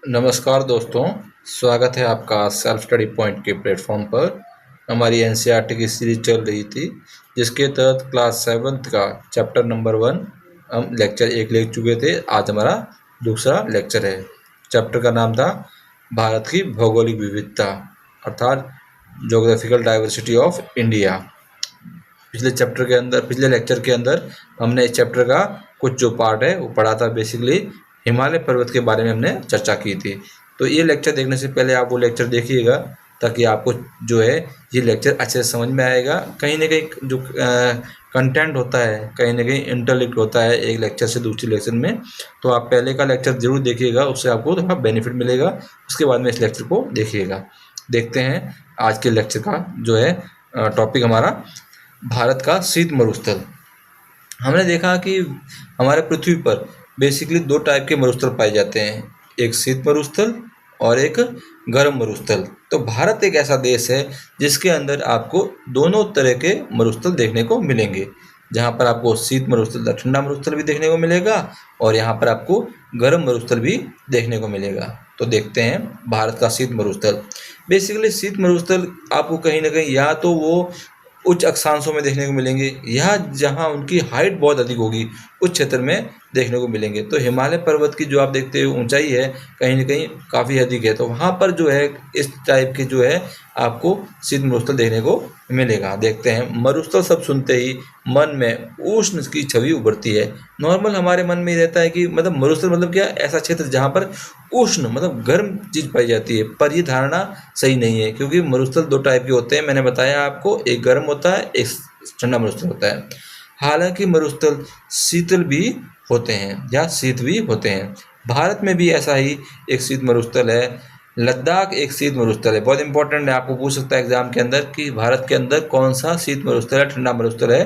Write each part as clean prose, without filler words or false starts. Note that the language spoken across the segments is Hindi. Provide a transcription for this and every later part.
नमस्कार दोस्तों, स्वागत है आपका सेल्फ स्टडी पॉइंट के प्लेटफॉर्म पर। हमारी एनसीईआरटी की सीरीज चल रही थी, जिसके तहत क्लास 7th का चैप्टर नंबर 1 हम लेक्चर 1 ले चुके थे। आज हमारा दूसरा लेक्चर है। चैप्टर का नाम था भारत की भौगोलिक विविधता, अर्थात ज्योग्राफिकल डाइवर्सिटी ऑफ इंडिया। पिछले लेक्चर के अंदर हमने इस चैप्टर का कुछ जो पार्ट है वो पढ़ा था। बेसिकली हिमालय पर्वत के बारे में हमने चर्चा की थी। तो ये लेक्चर देखने से पहले आप वो लेक्चर देखिएगा, ताकि आपको जो है ये लेक्चर अच्छे से समझ में आएगा। कहीं ना कहीं जो कंटेंट होता है, कहीं ना कहीं इंटरलिंक्ड होता है एक लेक्चर से दूसरे लेक्चर में। तो आप पहले का लेक्चर जरूर देखिएगा, उससे आपको थोड़ा बेनिफिट मिलेगा। उसके बाद में इस लेक्चर को देखिएगा। देखते हैं आज के लेक्चर का जो है टॉपिक हमारा भारत का शीत मरुस्थल। हमने देखा कि हमारे पृथ्वी पर बेसिकली दो टाइप के मरुस्थल पाए जाते हैं, एक शीत मरुस्थल और एक गर्म मरुस्थल। तो भारत एक ऐसा देश है जिसके अंदर आपको दोनों तरह के मरुस्थल देखने को मिलेंगे, जहाँ पर आपको शीत मरुस्थल ठंडा मरुस्थल भी देखने को मिलेगा और यहाँ पर आपको गर्म मरुस्थल भी देखने को मिलेगा। तो देखते हैं भारत का शीत मरुस्थल। बेसिकली शीत मरुस्थल आपको कहीं ना कहीं या तो वो उच्च अक्षांशों में देखने को मिलेंगे, या जहां उनकी हाइट बहुत अधिक होगी उस क्षेत्र में देखने को मिलेंगे। तो हिमालय पर्वत की जो आप देखते हो ऊंचाई है कहीं ना कहीं काफ़ी अधिक है, तो वहां पर जो है इस टाइप के जो है आपको शीत मरुस्थल देखने को मिलेगा। देखते हैं। मरुस्थल सब सुनते ही मन में उष्ण की छवि उभरती है। नॉर्मल हमारे मन में ही रहता है कि मतलब मरुस्थल मतलब क्या, ऐसा क्षेत्र जहाँ पर उष्ण मतलब गर्म चीज़ पाई जाती है। पर ये धारणा सही नहीं है, क्योंकि मरुस्थल दो टाइप के होते हैं। मैंने बताया आपको, एक गर्म होता है, एक ठंडा मरुस्थल होता है। हालांकि मरुस्थल शीतल भी होते हैं या शीत भी होते हैं। भारत में भी ऐसा ही एक शीत मरुस्थल है। लद्दाख एक शीत मरुस्थल है। बहुत इंपॉर्टेंट है, आपको पूछ सकता है एग्जाम के अंदर कि भारत के अंदर कौन सा शीत मरुस्थल है, ठंडा मरुस्थल है।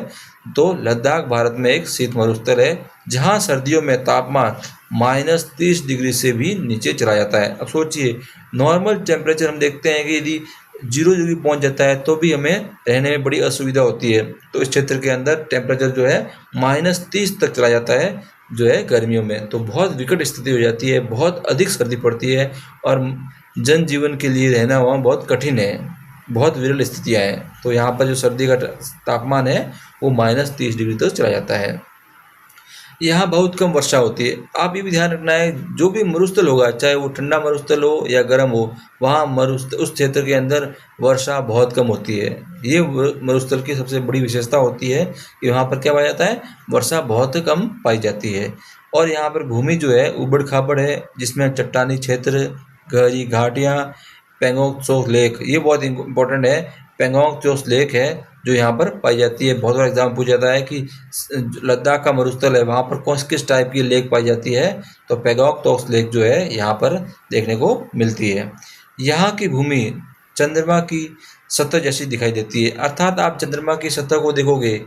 तो लद्दाख भारत में एक शीत मरुस्थल है, जहाँ सर्दियों में तापमान -30 डिग्री से भी नीचे चला जाता है। अब सोचिए, नॉर्मल टेम्परेचर हम देखते हैं कि यदि 0 डिग्री पहुंच जाता है तो भी हमें रहने में बड़ी असुविधा होती है। तो इस क्षेत्र के अंदर टेम्परेचर जो है -30 तक चला जाता है जो है गर्मियों में। तो बहुत विकट स्थिति हो जाती है, बहुत अधिक सर्दी पड़ती है और जनजीवन के लिए रहना वहाँ बहुत कठिन है, बहुत विरल स्थितियाँ हैं। तो यहाँ पर जो सर्दी का तापमान है वो -30 डिग्री तक चला जाता है। यहाँ बहुत कम वर्षा होती है। आप ये भी ध्यान रखना है, जो भी मरुस्थल होगा, चाहे वो ठंडा मरुस्थल हो या गर्म हो, वहाँ मरुस्थल उस क्षेत्र के अंदर वर्षा बहुत कम होती है। ये मरुस्थल की सबसे बड़ी विशेषता होती है कि वहाँ पर क्या पाया जाता है, वर्षा बहुत कम पाई जाती है। और यहाँ पर भूमि जो है उबड़ खाबड़ है, जिसमें चट्टानी क्षेत्र, गहरी घाटियाँ, पेंगोंग त्सो लेक, ये बहुत इंपॉर्टेंट है। पेंगोंग त्सो लेक है जो यहाँ पर पाई जाती है। बहुत बार एग्जाम पूछा जाता है कि लद्दाख का मरुस्थल है, वहाँ पर कौन किस टाइप की लेक पाई जाती है। तो पेंगोंग त्सो लेक जो है यहाँ पर देखने को मिलती है। यहाँ की भूमि चंद्रमा की सतह जैसी दिखाई देती है, अर्थात आप चंद्रमा की सतह को देखोगे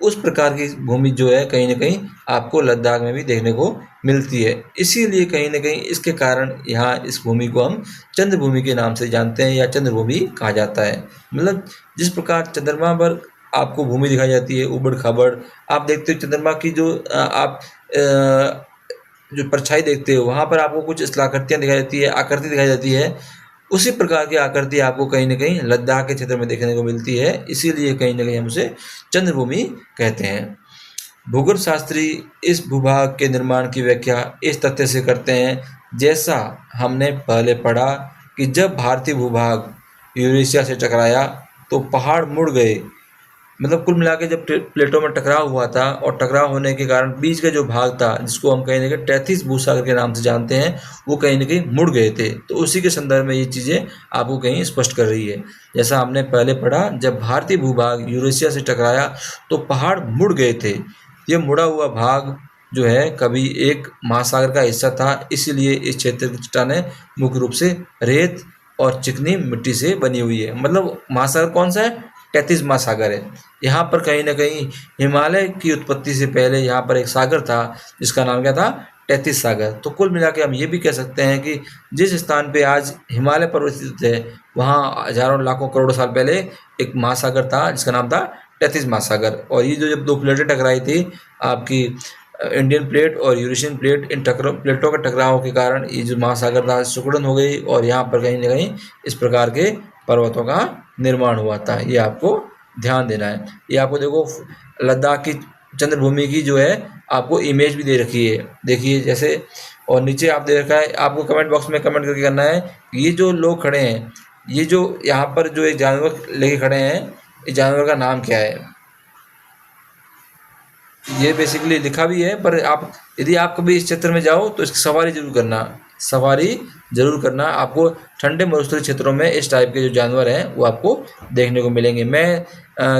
उस प्रकार की भूमि जो है कहीं ना कहीं आपको लद्दाख में भी देखने को मिलती है। इसीलिए कहीं ना कहीं इसके कारण यहाँ इस भूमि को हम चंद्रभूमि के नाम से जानते हैं या चंद्रभूमि कहा जाता है। मतलब जिस प्रकार चंद्रमा पर आपको भूमि दिखाई जाती है उबड़ खाबड़, आप देखते हो चंद्रमा की जो आप जो परछाई देखते हो वहाँ पर आपको कुछ स्थलाकृतियाँ दिखाई जाती है, आकृति दिखाई जाती है। उसी प्रकार की आकृति आपको कहीं ना कहीं लद्दाख के क्षेत्र में देखने को मिलती है। इसीलिए कहीं ना कहीं हम उसे चंद्रभूमि कहते हैं। भूगोल शास्त्री इस भूभाग के निर्माण की व्याख्या इस तथ्य से करते हैं, जैसा हमने पहले पढ़ा कि जब भारतीय भूभाग यूरेशिया से टकराया तो पहाड़ मुड़ गए। मतलब कुल मिला के जब प्लेटों में टकराव हुआ था और टकराव होने के कारण बीच का जो भाग था, जिसको हम कहीं ना कहीं टैथिस भूसागर के नाम से जानते हैं, वो कहीं ना कहीं मुड़ गए थे। तो उसी के संदर्भ में ये चीज़ें आपको कहीं स्पष्ट कर रही है। जैसा हमने पहले पढ़ा, जब भारतीय भूभाग यूरेशिया से टकराया तो पहाड़ मुड़ गए थे। ये मुड़ा हुआ भाग जो है कभी एक महासागर का हिस्सा था, इसीलिए इस क्षेत्र की चट्टानें मुख्य रूप से रेत और चिकनी मिट्टी से बनी हुई है। मतलब महासागर कौन सा है, टैथिस महासागर है। यहाँ पर कहीं ना कहीं हिमालय की उत्पत्ति से पहले यहाँ पर एक सागर था जिसका नाम क्या था, टैथिस सागर। तो कुल मिला के हम ये भी कह सकते हैं कि जिस स्थान पे आज हिमालय पर्वत स्थित है, वहाँ हजारों लाखों करोड़ों साल पहले एक महासागर था जिसका नाम था टैथिस महासागर। और ये जो जब दो प्लेटें टकराई थी आपकी इंडियन प्लेट और यूरेशियन प्लेट, इन प्लेटों के टकराव के कारण ये जो महासागर था सिकुड़न हो गई और यहाँ पर कहीं ना कहीं इस प्रकार के पर्वतों का निर्माण हुआ था। ये आपको ध्यान देना है। ये आपको देखो लद्दाख की चंद्रभूमि की जो है आपको इमेज भी दे रखी है, देखिए जैसे, और नीचे आप दे रखा है। आपको कमेंट बॉक्स में कमेंट करके करना है ये जो लोग खड़े हैं, ये जो यहाँ पर जो एक जानवर लेके खड़े हैं, इस जानवर का नाम क्या है। ये बेसिकली लिखा भी है, पर आप यदि आप कभी इस क्षेत्र में जाओ तो इसकी सवारी जरूर करना, सवारी जरूर करना। आपको ठंडे मरुस्थलीय क्षेत्रों में इस टाइप के जो जानवर हैं वो आपको देखने को मिलेंगे। मैं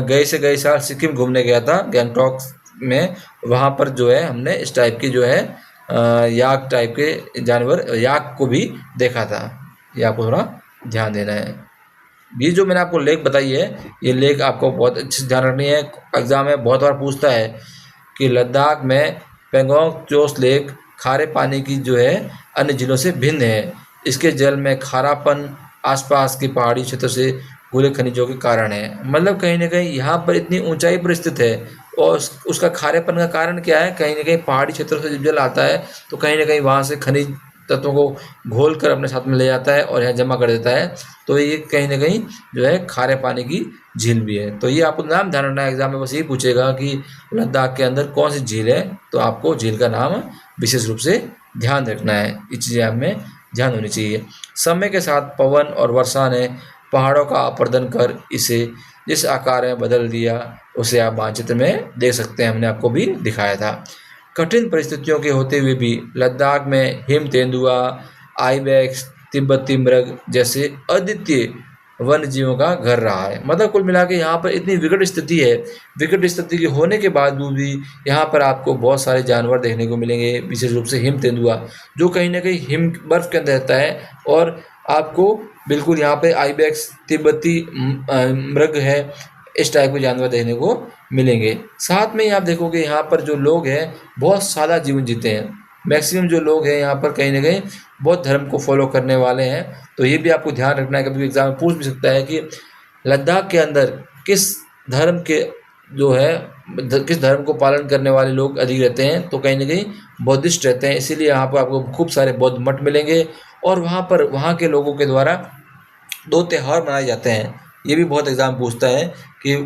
गए साल सिक्किम घूमने गया था, गैंगटॉक में। वहाँ पर जो है हमने इस टाइप की जो है याक टाइप के जानवर, याक को भी देखा था। ये आपको थोड़ा ध्यान देना है। ये जो मैंने आपको लेक बताई है, ये लेक आपको बहुत अच्छे से ध्यान रखनी है। एग्जाम में बहुत बार पूछता है कि लद्दाख में पेंगोंग त्सो लेक खारे पानी की जो है अन्य जिलों से भिन्न है। इसके जल में खारापन आसपास के पहाड़ी क्षेत्र से घुले खनिजों के कारण है। मतलब कहीं ना कहीं यहाँ पर इतनी ऊंचाई पर स्थित है और उसका खारेपन का कारण क्या है, कहीं ना कहीं पहाड़ी क्षेत्रों से जब जल आता है तो कहीं ना कहीं वहाँ से खनिज तत्वों को घोल कर अपने साथ में ले जाता है और यहाँ जमा कर देता है। तो ये कहीं ना कहीं जो है खारे पानी की झील भी है। तो ये आपको नाम ध्यान रखना है। एग्जाम में बस यही पूछेगा कि लद्दाख के अंदर कौन सी झील है, तो आपको झील का नाम विशेष रूप से ध्यान रखना है। ये चीज़ें आप में ध्यान होनी चाहिए। समय के साथ पवन और वर्षा ने पहाड़ों का अपर्दन कर इसे जिस आकार में बदल दिया उसे आप मानचित्र में देख सकते हैं। हमने आपको भी दिखाया था। कठिन परिस्थितियों के होते हुए भी लद्दाख में हिम तेंदुआ, आइबेक्स, तिब्बती मृग जैसे अद्वितीय वन्य जीवों का घर रहा है। मतलब कुल मिला के यहाँ पर इतनी विकट स्थिति है, विकट स्थिति के होने के बाद भी यहाँ पर आपको बहुत सारे जानवर देखने को मिलेंगे। विशेष रूप से हिम तेंदुआ जो कहीं ना कहीं हिम बर्फ के अंदर रहता है, और आपको बिल्कुल यहाँ पे आइबेक्स, तिब्बती मृग है, इस टाइप के जानवर देखने को मिलेंगे। साथ में ही आप देखोगे यहाँ पर जो लोग हैं बहुत सादा जीवन जीते हैं। मैक्सिमम जो लोग हैं यहाँ पर कहीं ना कहीं बौद्ध धर्म को फॉलो करने वाले हैं। तो ये भी आपको ध्यान रखना है। कभी एग्जाम में पूछ भी सकता है कि लद्दाख के अंदर किस धर्म के जो है किस धर्म को पालन करने वाले लोग अधिक रहते हैं, तो कहीं ना कहीं बौद्धिस्ट रहते हैं। इसीलिए यहाँ पर आपको खूब सारे बौद्ध मठ मिलेंगे और वहाँ पर वहाँ के लोगों के द्वारा 2 त्यौहार मनाए जाते हैं। ये भी बहुत एग्जाम पूछता है कि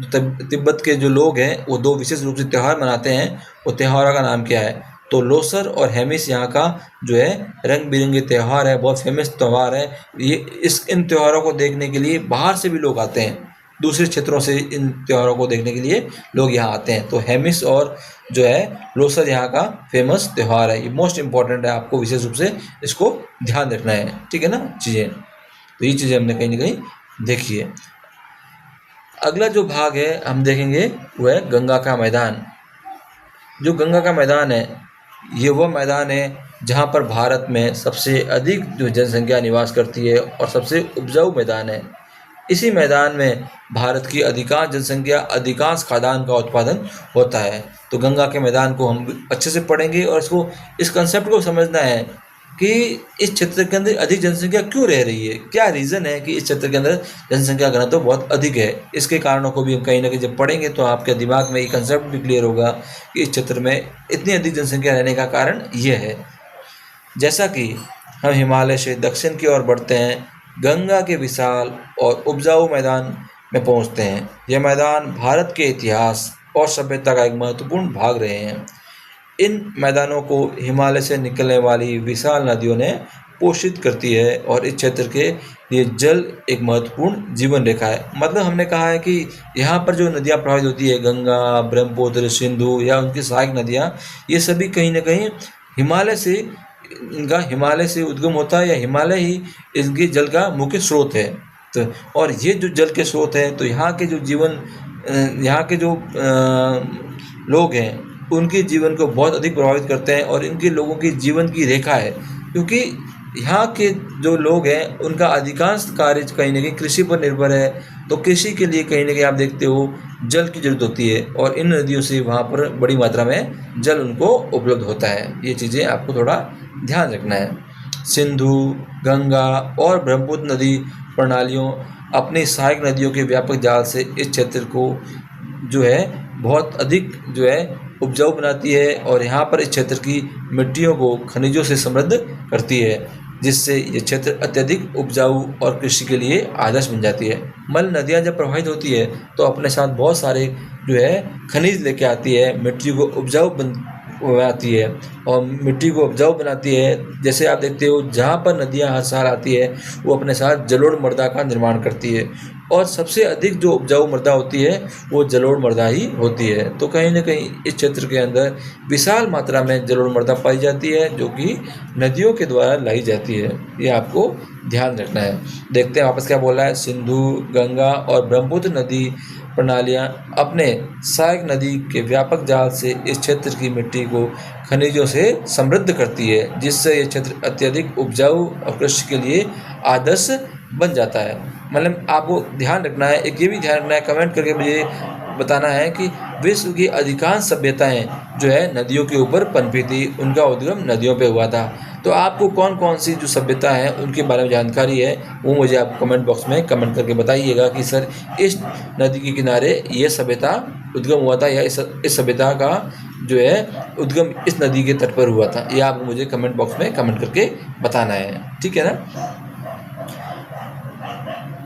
तिब्बत के जो लोग हैं वो 2 विशेष रूप से त्यौहार मनाते हैं, वो त्योहारों का नाम क्या है। तो लोसर और हेमिस यहाँ का जो है रंग बिरंगे त्यौहार है, बहुत फेमस त्यौहार है। ये इन त्योहारों को देखने के लिए बाहर से भी लोग आते हैं, दूसरे क्षेत्रों से इन त्योहारों को देखने के लिए लोग यहाँ आते हैं। तो हेमिस और जो है लोसर यहाँ का फेमस त्यौहार है। ये मोस्ट इम्पॉर्टेंट है, आपको विशेष रूप से इसको ध्यान रखना है, ठीक है ना चीज़ें। तो ये चीज़ें हमने कहीं ना कहीं देखी है। अगला जो भाग है हम देखेंगे वो है गंगा का मैदान। जो गंगा का मैदान है ये वो मैदान है जहाँ पर भारत में सबसे अधिक जो जनसंख्या निवास करती है और सबसे उपजाऊ मैदान है। इसी मैदान में भारत की अधिकांश जनसंख्या, अधिकांश खाद्यान्न का उत्पादन होता है। तो गंगा के मैदान को हम अच्छे से पढ़ेंगे और इस कंसेप्ट को समझना है कि इस क्षेत्र के अंदर अधिक जनसंख्या क्यों रह रही है, क्या रीज़न है कि इस क्षेत्र के अंदर जनसंख्या घनत्व तो बहुत अधिक है। इसके कारणों को भी हम कहीं ना कहीं जब पढ़ेंगे तो आपके दिमाग में ये कंसेप्ट भी क्लियर होगा कि इस क्षेत्र में इतनी अधिक जनसंख्या रहने का कारण ये है। जैसा कि हम हिमालय से दक्षिण की ओर बढ़ते हैं, गंगा के विशाल और उपजाऊ मैदान में पहुंचते हैं। यह मैदान भारत के इतिहास और सभ्यता का एक महत्वपूर्ण भाग रहे हैं। इन मैदानों को हिमालय से निकलने वाली विशाल नदियों ने पोषित करती है और इस क्षेत्र के लिए जल एक महत्वपूर्ण जीवन रेखा है। मतलब हमने कहा है कि यहाँ पर जो नदियाँ प्रवाहित होती है, गंगा, ब्रह्मपुत्र, सिंधु या उनकी सहायक नदियाँ, ये सभी कहीं ना कहीं हिमालय से उद्गम होता है या हिमालय ही इसके जल का मुख्य स्रोत है। तो और ये जो जल के स्रोत हैं, तो यहाँ के जो लोग हैं उनके जीवन को बहुत अधिक प्रभावित करते हैं और इनके लोगों की जीवन की रेखा है। क्योंकि यहाँ के जो लोग हैं उनका अधिकांश कार्य कहीं ना कहीं कृषि पर निर्भर है। तो कृषि के लिए कहीं ना कहीं आप देखते हो जल की जरूरत होती है और इन नदियों से वहाँ पर बड़ी मात्रा में जल उनको उपलब्ध होता है। ये चीज़ें आपको थोड़ा ध्यान रखना है। सिंधु, गंगा और ब्रह्मपुत्र नदी प्रणालियों अपनी सहायक नदियों के व्यापक जाल से इस क्षेत्र को जो है बहुत अधिक जो है उपजाऊ बनाती है और यहाँ पर इस क्षेत्र की मिट्टियों को खनिजों से समृद्ध करती है, जिससे ये क्षेत्र अत्यधिक उपजाऊ और कृषि के लिए आदर्श बन जाती है। मतलब नदियाँ जब प्रवाहित होती है तो अपने साथ बहुत सारे जो है खनिज लेके आती है, मिट्टी को उपजाऊ बनाती है और मिट्टी को उपजाऊ बनाती है। जैसे आप देखते हो जहाँ पर नदियाँ हर साल आती है वो अपने साथ जलोढ़ मृदा का निर्माण करती है और सबसे अधिक जो उपजाऊ मृदा होती है वो जलोढ़ मृदा ही होती है। तो कहीं ना कहीं इस क्षेत्र के अंदर विशाल मात्रा में जलोढ़ मृदा पाई जाती है जो कि नदियों के द्वारा लाई जाती है। ये आपको ध्यान रखना है। देखते हैं वापस क्या बोला है। सिंधु, गंगा और ब्रह्मपुत्र नदी प्रणालियाँ अपने सहायक नदी के व्यापक जाल से इस क्षेत्र की मिट्टी को खनिजों से समृद्ध करती है, जिससे ये क्षेत्र अत्यधिक उपजाऊ और कृषि के लिए आदर्श बन जाता है। मतलब आपको ध्यान रखना है, एक ये भी ध्यान रखना है, कमेंट करके मुझे बताना है कि विश्व की अधिकांश सभ्यताएं जो है नदियों के ऊपर पनपी थी, उनका उद्गम नदियों पे हुआ था। तो आपको कौन कौन सी जो सभ्यता है उनके बारे में जानकारी है वो मुझे आप कमेंट बॉक्स में कमेंट करके बताइएगा कि सर इस नदी के किनारे ये सभ्यता उद्गम हुआ था या इस सभ्यता का जो है उद्गम इस नदी के तट पर हुआ था। ये आपको मुझे कमेंट बॉक्स में कमेंट करके बताना है, ठीक है ना।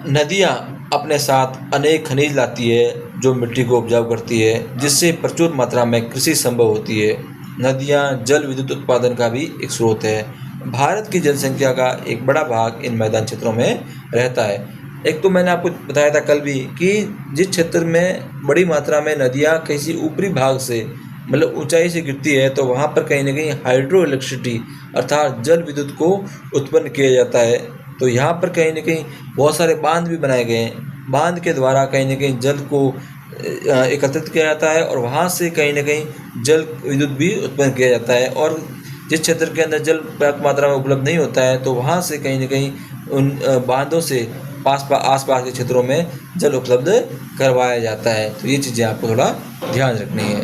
नदियाँ अपने साथ अनेक खनिज लाती है जो मिट्टी को उपजाऊ करती है, जिससे प्रचुर मात्रा में कृषि संभव होती है। नदियाँ जल विद्युत उत्पादन का भी एक स्रोत है। भारत की जनसंख्या का एक बड़ा भाग इन मैदान क्षेत्रों में रहता है। एक तो मैंने आपको बताया था कल भी कि जिस क्षेत्र में बड़ी मात्रा में नदियाँ किसी ऊपरी भाग से मतलब ऊंचाई से गिरती है तो वहाँ पर कहीं ना कहीं हाइड्रो इलेक्ट्रिसिटी अर्थात जल विद्युत को उत्पन्न किया जाता है। तो यहाँ पर कहीं ना कहीं बहुत सारे बांध भी बनाए गए हैं। बांध के द्वारा कहीं ना कहीं जल को एकत्रित किया जाता है और वहाँ से कहीं ना कहीं जल विद्युत भी उत्पन्न किया जाता है। और जिस क्षेत्र के अंदर जल पर्याप्त मात्रा में उपलब्ध नहीं होता है तो वहाँ से कहीं ना कहीं उन बांधों से आसपास के क्षेत्रों में जल उपलब्ध करवाया जाता है। तो ये चीज़ें आपको थोड़ा ध्यान रखनी है।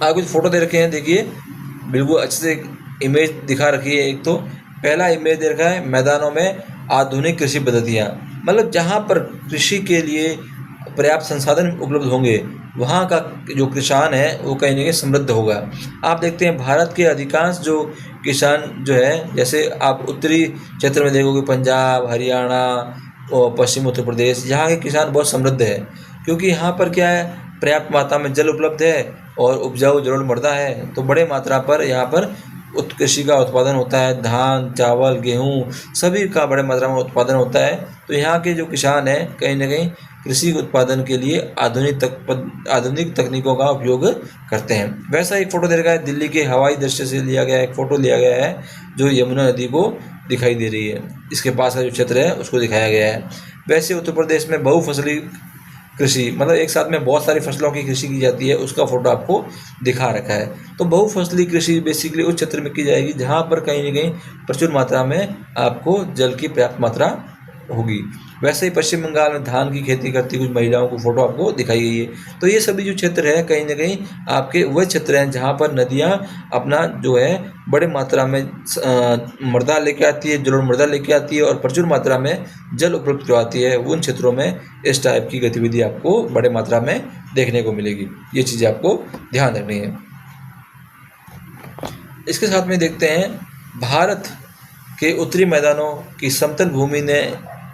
आप कुछ फ़ोटो दे रखे हैं, देखिए बिल्कुल अच्छे से इमेज दिखा रखी है। एक तो पहला इमेज दे रखा है मैदानों में आधुनिक कृषि पद्धतियाँ, मतलब जहाँ पर कृषि के लिए पर्याप्त संसाधन उपलब्ध होंगे वहाँ का जो किसान है वो कहीं ना कहीं समृद्ध होगा। आप देखते हैं भारत के अधिकांश जो किसान जो है, जैसे आप उत्तरी क्षेत्र में देखोगे पंजाब, हरियाणा और पश्चिम उत्तर प्रदेश, यहाँ के किसान बहुत समृद्ध है क्योंकि यहाँ पर क्या है पर्याप्त मात्रा में जल उपलब्ध है और उपजाऊ जलोढ़ मृदा है। तो बड़े मात्रा पर यहाँ पर कृषि का उत्पादन होता है। धान, चावल, गेहूँ सभी का बड़े मात्रा में उत्पादन होता है। तो यहाँ के जो किसान हैं कहीं ना कहीं कृषि उत्पादन के लिए आधुनिक तकनीकों का उपयोग करते हैं। वैसा एक फ़ोटो दे रखा है दिल्ली के हवाई दृश्य से लिया गया एक फ़ोटो लिया गया है जो यमुना नदी को दिखाई दे रही है। इसके पास का जो क्षेत्र है उसको दिखाया गया है। वैसे उत्तर प्रदेश में बहुफसली कृषि मतलब एक साथ में बहुत सारी फसलों की कृषि की जाती है, उसका फोटो आपको दिखा रखा है। तो बहुफसली कृषि बेसिकली उस क्षेत्र में की जाएगी जहाँ पर कहीं ना कहीं प्रचुर मात्रा में आपको जल की पर्याप्त मात्रा होगी। वैसे ही पश्चिम बंगाल में धान की खेती करती कुछ महिलाओं को फोटो आपको दिखाई गई है। तो ये सभी जो क्षेत्र है कहीं ना कहीं आपके वह क्षेत्र हैं जहाँ पर नदियाँ अपना जो है बड़े मात्रा में मृदा लेके आती है, जलोढ़ मृदा लेके आती है और प्रचुर मात्रा में जल उपलब्ध करवाती है। उन क्षेत्रों में इस टाइप की गतिविधि आपको बड़े मात्रा में देखने को मिलेगी। ये चीज़ें आपको ध्यान रखनी है। इसके साथ में देखते हैं भारत के उत्तरी मैदानों की समतल भूमि ने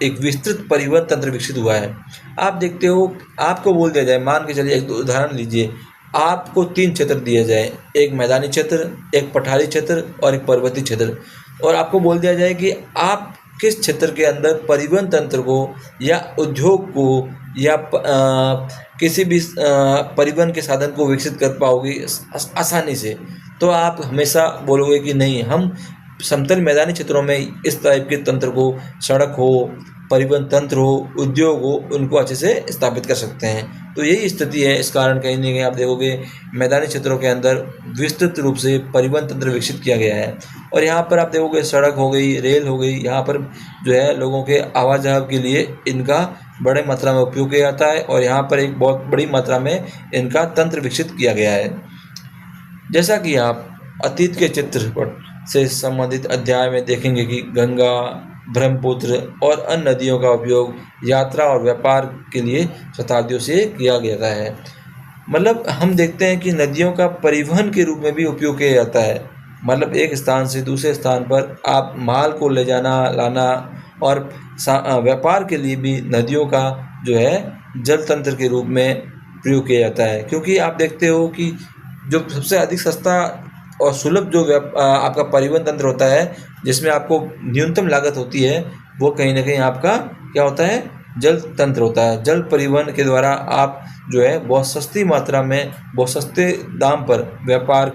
एक विस्तृत परिवहन तंत्र विकसित हुआ है। आप देखते हो आपको बोल दिया जाए, मान के चलिए एक उदाहरण लीजिए, आपको 3 क्षेत्र दिए जाए, एक मैदानी क्षेत्र, एक पठारी क्षेत्र और एक पर्वतीय क्षेत्र, और आपको बोल दिया जाए कि आप किस क्षेत्र के अंदर परिवहन तंत्र को या उद्योग को या किसी भी परिवहन के साधन को विकसित कर पाओगे आसानी से, तो आप हमेशा बोलोगे कि नहीं, हम समतल मैदानी क्षेत्रों में इस टाइप के तंत्र को, सड़क हो, परिवहन तंत्र हो, उद्योग हो, उनको अच्छे से स्थापित कर सकते हैं। तो यही स्थिति है। इस कारण कहीं ना कहीं आप देखोगे मैदानी क्षेत्रों के अंदर विस्तृत रूप से परिवहन तंत्र विकसित किया गया है। और यहाँ पर आप देखोगे सड़क हो गई, रेल हो गई, यहाँ पर जो है लोगों के आवाजाही के लिए इनका बड़े मात्रा में उपयोग किया जाता है और यहाँ पर एक बहुत बड़ी मात्रा में इनका तंत्र विकसित किया गया है। जैसा कि आप अतीत के चित्रपट से संबंधित अध्याय में देखेंगे कि गंगा, ब्रह्मपुत्र और अन्य नदियों का उपयोग यात्रा और व्यापार के लिए शताब्दियों से किया गया है। मतलब हम देखते हैं कि नदियों का परिवहन के रूप में भी उपयोग किया जाता है। मतलब एक स्थान से दूसरे स्थान पर आप माल को ले जाना लाना और व्यापार के लिए भी नदियों का जो है जल तंत्र के रूप में प्रयोग किया जाता है। क्योंकि आप देखते हो कि जो सबसे अधिक सस्ता और सुलभ जो आपका परिवहन तंत्र होता है, जिसमें आपको न्यूनतम लागत होती है, वो कहीं ना कहीं आपका क्या होता है, जल तंत्र होता है। जल परिवहन के द्वारा आप जो है बहुत सस्ती मात्रा में बहुत सस्ते दाम पर व्यापार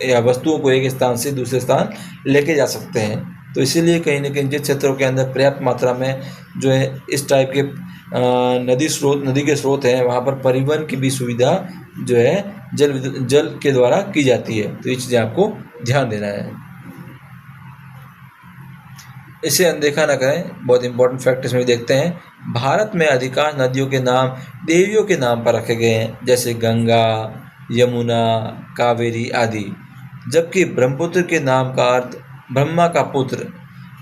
या वस्तुओं को एक स्थान से दूसरे स्थान लेके जा सकते हैं। तो इसीलिए कहीं ना कहीं जिन क्षेत्रों के अंदर पर्याप्त मात्रा में जो है इस टाइप के नदी के स्रोत हैं, वहाँ पर परिवहन की भी सुविधा जो है जल के द्वारा की जाती है। तो ये चीज़ें आपको ध्यान देना है, इसे अनदेखा न करें। बहुत इंपॉर्टेंट फैक्ट इसमें देखते हैं। भारत में अधिकांश नदियों के नाम देवियों के नाम पर रखे गए हैं, जैसे गंगा, यमुना, कावेरी आदि। जबकि ब्रह्मपुत्र के नाम का अर्थ ब्रह्मा का पुत्र।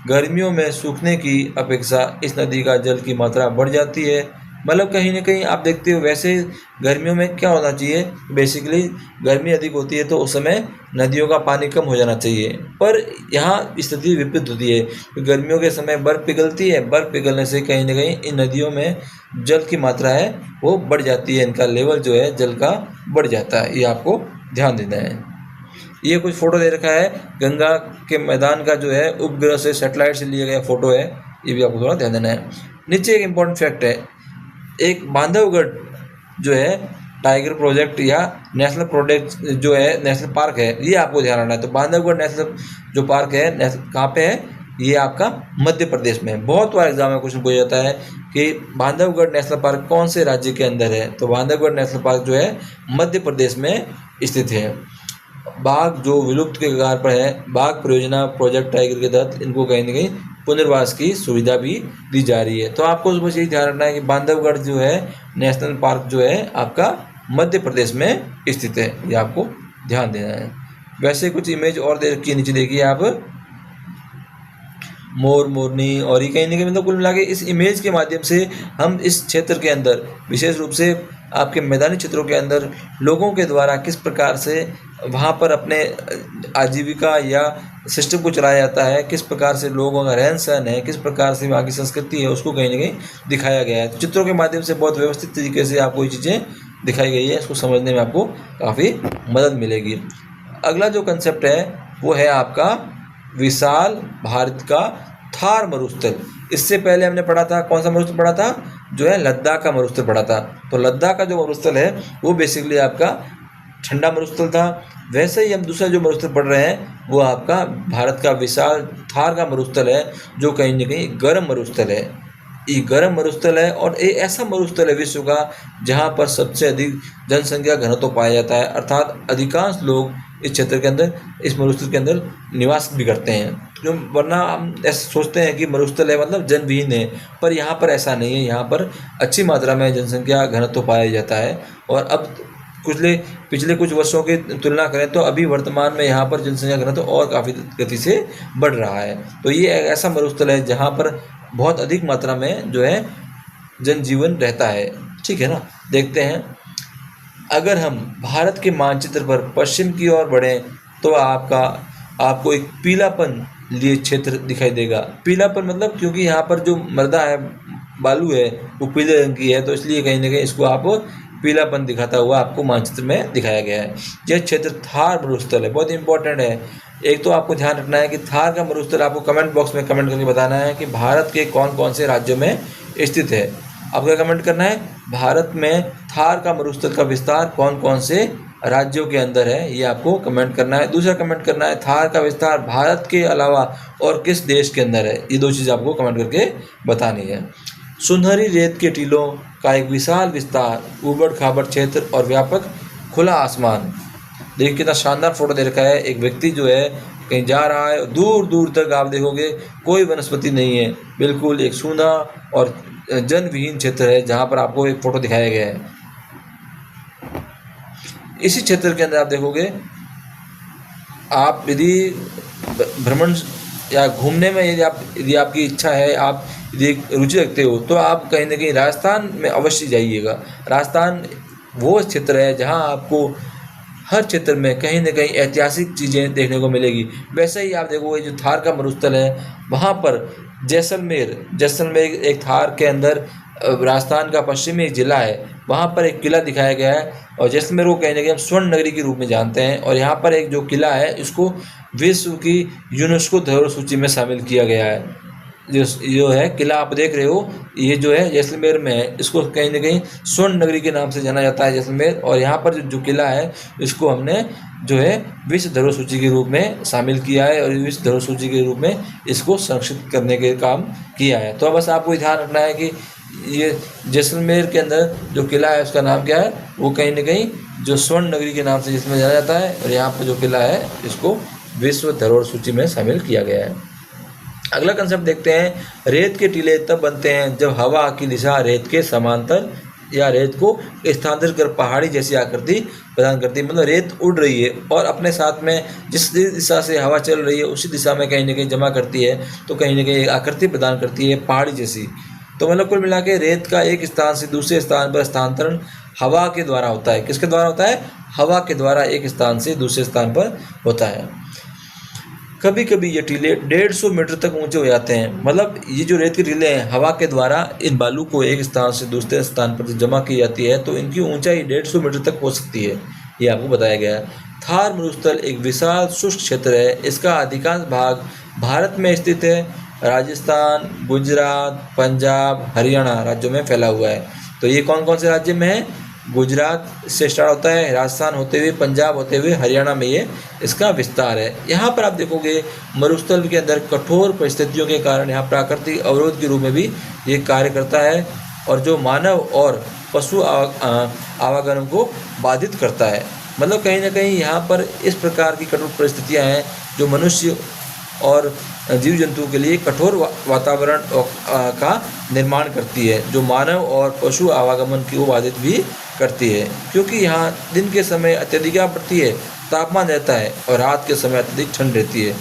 गर्मियों में सूखने की अपेक्षा इस नदी का जल की मात्रा बढ़ जाती है। मतलब कहीं ना कहीं आप देखते हो, वैसे गर्मियों में क्या होना चाहिए, बेसिकली गर्मी अधिक होती है तो उस समय नदियों का पानी कम हो जाना चाहिए, पर यहाँ स्थिति विपरीत होती है। गर्मियों के समय बर्फ़ पिघलती है, बर्फ़ पिघलने से कहीं ना कहीं इन नदियों में जल की मात्रा है वो बढ़ जाती है, इनका लेवल जो है जल का बढ़ जाता है। ये आपको ध्यान देना है। ये कुछ फ़ोटो दे रखा है गंगा के मैदान का, जो है उपग्रह से सैटेलाइट से लिया गया फ़ोटो है, ये भी आपको थोड़ा ध्यान देना है। नीचे एक इम्पॉर्टेंट फैक्ट है, एक बांधवगढ़ जो है टाइगर प्रोजेक्ट या नेशनल प्रोजेक्ट जो है नेशनल पार्क है, ये आपको ध्यान रखना है। तो बांधवगढ़ नेशनल जो पार्क है कहाँ पे है, ये आपका मध्य प्रदेश में है। बहुत बार एग्जाम में क्वेश्चन पूछा जाता है कि बांधवगढ़ नेशनल पार्क कौन से राज्य के अंदर है, तो बांधवगढ़ नेशनल पार्क जो है मध्य प्रदेश में स्थित है। बाघ जो विलुप्त के कगार पर है, बाघ परियोजना प्रोजेक्ट टाइगर के तहत इनको कहीं ना कहीं पुनर्वास की सुविधा भी दी जा रही है। तो आपको बस यही ध्यान रखना है कि बांधवगढ़ जो है नेशनल पार्क जो है आपका मध्य प्रदेश में स्थित है, ये आपको ध्यान देना है। वैसे कुछ इमेज और दे रखी है, नीचे देखिए आप, मोर मोरनी, और ये कहीं ना कहीं मतलब कुल मिला के इस इमेज के माध्यम से हम इस क्षेत्र के अंदर विशेष रूप से आपके मैदानी क्षेत्रों के अंदर लोगों के द्वारा किस प्रकार से वहाँ पर अपने आजीविका या सिस्टम को चलाया जाता है, किस प्रकार से लोगों का रहन सहन है, किस प्रकार से वहाँ की संस्कृति है, उसको कहीं ना कहीं दिखाया गया है। तो चित्रों के माध्यम से बहुत व्यवस्थित तरीके से आपको ये चीज़ें दिखाई गई है, इसको समझने में आपको काफ़ी मदद मिलेगी। अगला जो कंसेप्ट है वो है आपका विशाल भारत का थार मरुस्थल। इससे पहले हमने पढ़ा था, कौन सा मरुस्थल पढ़ा था, जो है लद्दाख का मरुस्थल पढ़ा था। तो लद्दाख का जो मरुस्थल है वो बेसिकली आपका ठंडा मरुस्थल था। वैसे ही हम दूसरा जो मरुस्थल पढ़ रहे हैं वो आपका भारत का विशाल थार का मरुस्थल है, जो कहीं ना कहीं गर्म मरुस्थल है। ये गर्म मरुस्थल है और ये ऐसा मरुस्थल है विश्व का जहाँ पर सबसे अधिक जनसंख्या घनत्व पाया जाता है, अर्थात अधिकांश लोग इस क्षेत्र के अंदर, इस मरुस्थल के अंदर निवास भी करते हैं। जो वरना हम ऐसे सोचते हैं कि मरुस्थल है मतलब जनविहीन है, पर यहाँ पर ऐसा नहीं है। यहाँ पर अच्छी मात्रा में जनसंख्या घनत्व पाया जाता है। और अब पिछले कुछ वर्षों की तुलना करें तो अभी वर्तमान में यहाँ पर जनसंख्या घनत्व और काफ़ी गति से बढ़ रहा है। तो ये ऐसा मरुस्थल है जहाँ पर बहुत अधिक मात्रा में जो है जनजीवन रहता है। ठीक है ना, देखते हैं। अगर हम भारत के मानचित्र पर पश्चिम की ओर बढ़ें तो आपको एक पीलापन लिए क्षेत्र दिखाई देगा। पीलापन मतलब क्योंकि यहाँ पर जो मृदा है, बालू है, वो पीले रंग की है, तो इसलिए कहीं ना कहीं इसको आप पीलापन दिखाता हुआ आपको मानचित्र में दिखाया गया है। यह क्षेत्र थार मरुस्थल है, बहुत इंपॉर्टेंट है। एक तो आपको ध्यान रखना है कि थार का मरुस्थल आपको कमेंट बॉक्स में कमेंट करके बताना है कि भारत के कौन कौन से राज्यों में स्थित है। आपको क्या कमेंट करना है, भारत में थार का मरुस्थल का विस्तार कौन कौन से राज्यों के अंदर है, ये आपको कमेंट करना है। दूसरा कमेंट करना है थार का विस्तार भारत के अलावा और किस देश के अंदर है। ये दो चीज़ आपको कमेंट करके बतानी है। सुनहरी रेत के टीलों का एक विशाल विस्तार, ऊबड़ खाबड़ क्षेत्र और व्यापक खुला आसमान। देखिए कितना शानदार फोटो दे रखा है। एक व्यक्ति जो है कहीं जा रहा है, दूर दूर तक आप देखोगे कोई वनस्पति नहीं है, बिल्कुल एक सूना और जनविहीन क्षेत्र है जहाँ पर आपको एक फ़ोटो दिखाया गया है। इसी क्षेत्र के अंदर आप देखोगे, आप यदि भ्रमण या घूमने में यदि आपकी इच्छा है, आप यदि रुचि रखते हो, तो आप कहीं ना कहीं राजस्थान में अवश्य जाइएगा। राजस्थान वो क्षेत्र है जहाँ आपको हर क्षेत्र में कहीं न कहीं ऐतिहासिक चीज़ें देखने को मिलेगी। वैसे ही आप देखोगे जो थार का मरुस्थल है, वहाँ पर जैसलमेर एक थार के अंदर राजस्थान का पश्चिमी एक ज़िला है, वहाँ पर एक किला दिखाया गया है और जैसलमेर को कहीं न कहीं हम स्वर्ण नगरी के रूप में जानते हैं। और यहाँ पर एक जो किला है, इसको विश्व की यूनेस्को धरोहर सूची में शामिल किया गया है। जो है किला आप देख रहे हो, ये जो है जैसलमेर में है, इसको कहीं न कहीं स्वर्ण नगरी के नाम से जाना जाता है जैसलमेर। और यहाँ पर जो किला है, इसको हमने जो है विश्व धरोहर सूची के रूप में शामिल किया है और विश्व धरोहर सूची के रूप में इसको संरक्षित करने के काम किया है। तो बस आपको ध्यान रखना है कि ये जैसलमेर के अंदर जो किला है, उसका नाम क्या है, वो कहीं न कहीं जो स्वर्ण नगरी के नाम से जिसमें जाना जाता है। और यहाँ पर जो किला है, इसको विश्व धरोहर सूची में शामिल किया गया है। अगला कंसेप्ट देखते हैं, रेत के टीले तब बनते हैं जब हवा की दिशा रेत के समांतर या रेत को स्थानांतरित कर पहाड़ी जैसी आकृति प्रदान करती है। मतलब रेत उड़ रही है और अपने साथ में जिस दिशा से हवा चल रही है, उसी दिशा में कहीं न कहीं जमा करती है, तो कहीं न कहीं आकृति प्रदान करती है पहाड़ी जैसी। तो मतलब कुल मिला के रेत का एक स्थान से दूसरे स्थान पर स्थानांतरण हवा के द्वारा होता है। किसके द्वारा होता है? हवा के द्वारा एक स्थान से दूसरे स्थान पर होता है। कभी कभी ये टीले 150 मीटर तक ऊंचे हो जाते हैं। मतलब ये जो रेत के टीले हैं, हवा के द्वारा इन बालू को एक स्थान से दूसरे स्थान पर जमा की जाती है, तो इनकी ऊंचाई 150 मीटर तक हो सकती है, ये आपको बताया गया है। थार मरुस्थल एक विशाल शुष्क क्षेत्र है। इसका अधिकांश भाग भारत में स्थित है। राजस्थान, गुजरात, पंजाब, हरियाणा राज्यों में फैला हुआ है। तो ये कौन कौन से राज्य में है? गुजरात से स्टार्ट होता है, राजस्थान होते हुए, पंजाब होते हुए, हरियाणा में ये इसका विस्तार है। यहाँ पर आप देखोगे मरुस्थल के अंदर कठोर परिस्थितियों के कारण यहाँ प्राकृतिक अवरोध के रूप में भी ये कार्य करता है और जो मानव और पशु आवागमन को बाधित करता है। मतलब कहीं ना कहीं यहाँ पर इस प्रकार की कठोर परिस्थितियाँ हैं जो मनुष्य और जीव जंतुओं के लिए कठोर वातावरण का निर्माण करती है, जो मानव और पशु आवागमन को बाधित भी करती है। क्योंकि यहाँ दिन के समय अत्यधिक बढ़ती है, तापमान रहता है, और रात के समय अत्यधिक ठंड रहती है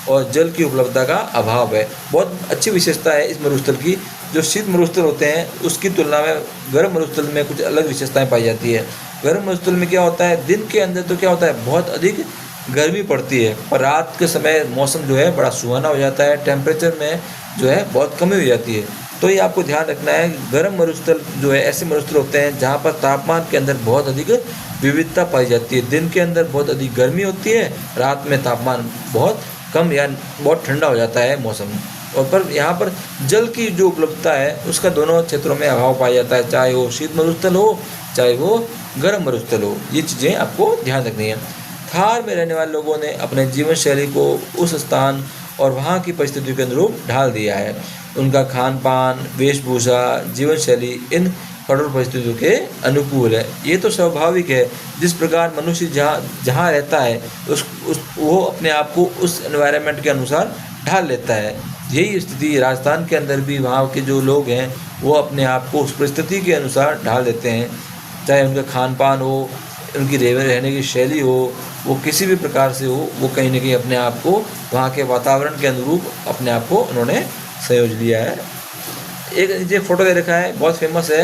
और जल की उपलब्धता का अभाव है। बहुत अच्छी विशेषता है इस मरुस्थल की। जो शीत मरुस्थल होते हैं उसकी तुलना में गर्म मरुस्थल में कुछ अलग विशेषताएं पाई जाती है। गर्म मरुस्थल में क्या होता है, दिन के अंदर तो क्या होता है, बहुत अधिक गर्मी पड़ती है, पर रात के समय मौसम जो है बड़ा सुहाना हो जाता है, टेम्परेचर में जो है बहुत कमी हो जाती है। तो ये आपको ध्यान रखना है। गर्म मरुस्थल जो है ऐसे मरुस्थल होते हैं जहाँ पर तापमान के अंदर बहुत अधिक विविधता पाई जाती है। दिन के अंदर बहुत अधिक गर्मी होती है, रात में तापमान बहुत कम या बहुत ठंडा हो जाता है मौसम। और पर यहाँ पर जल की जो उपलब्धता है उसका दोनों क्षेत्रों में अभाव पाया जाता है, चाहे वो शीत मरुस्थल हो चाहे वो गर्म मरुस्थल हो। ये चीज़ें आपको ध्यान रखनी है। थार में रहने वाले लोगों ने अपने जीवन शैली को उस स्थान और वहाँ की परिस्थितियों के अनुरूप ढाल दिया है। उनका खान पान, वेशभूषा, जीवन शैली इन कठोर परिस्थितियों के अनुकूल है। ये तो स्वाभाविक है, जिस प्रकार मनुष्य जहाँ रहता है वो अपने आप को उस एनवायरनमेंट के अनुसार ढाल लेता है। यही स्थिति राजस्थान के अंदर भी वहाँ के जो लोग हैं वो अपने आप को उस परिस्थिति के अनुसार ढाल देते हैं, चाहे उनका खान पान हो, उनकी रहने की शैली हो, वो किसी भी प्रकार से हो, वो कहीं ना कहीं अपने आप को वहाँ के वातावरण के अनुरूप अपने आप को उन्होंने संयोज लिया है। एक ये फोटो दे रखा है, बहुत फेमस है,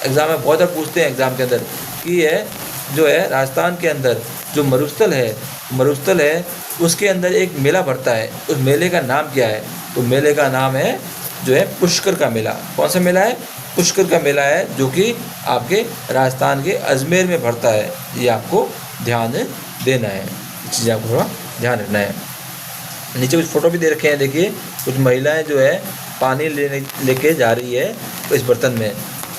एग्ज़ाम में बहुत बार पूछते हैं एग्ज़ाम के अंदर कि है जो है राजस्थान के अंदर जो मरुस्थल है उसके अंदर एक मेला भरता है। उस मेले का नाम क्या है? तो मेले का नाम है जो है पुष्कर का मेला। कौन सा मेला है? पुष्कर का मेला है, जो कि आपके राजस्थान के अजमेर में भरता है। ये आपको ध्यान देना है, इस चीज़ आपको थोड़ा ध्यान रखना है। नीचे कुछ फ़ोटो भी दे रखे हैं, देखिए कुछ महिलाएं जो है पानी लेके जा रही है इस बर्तन में।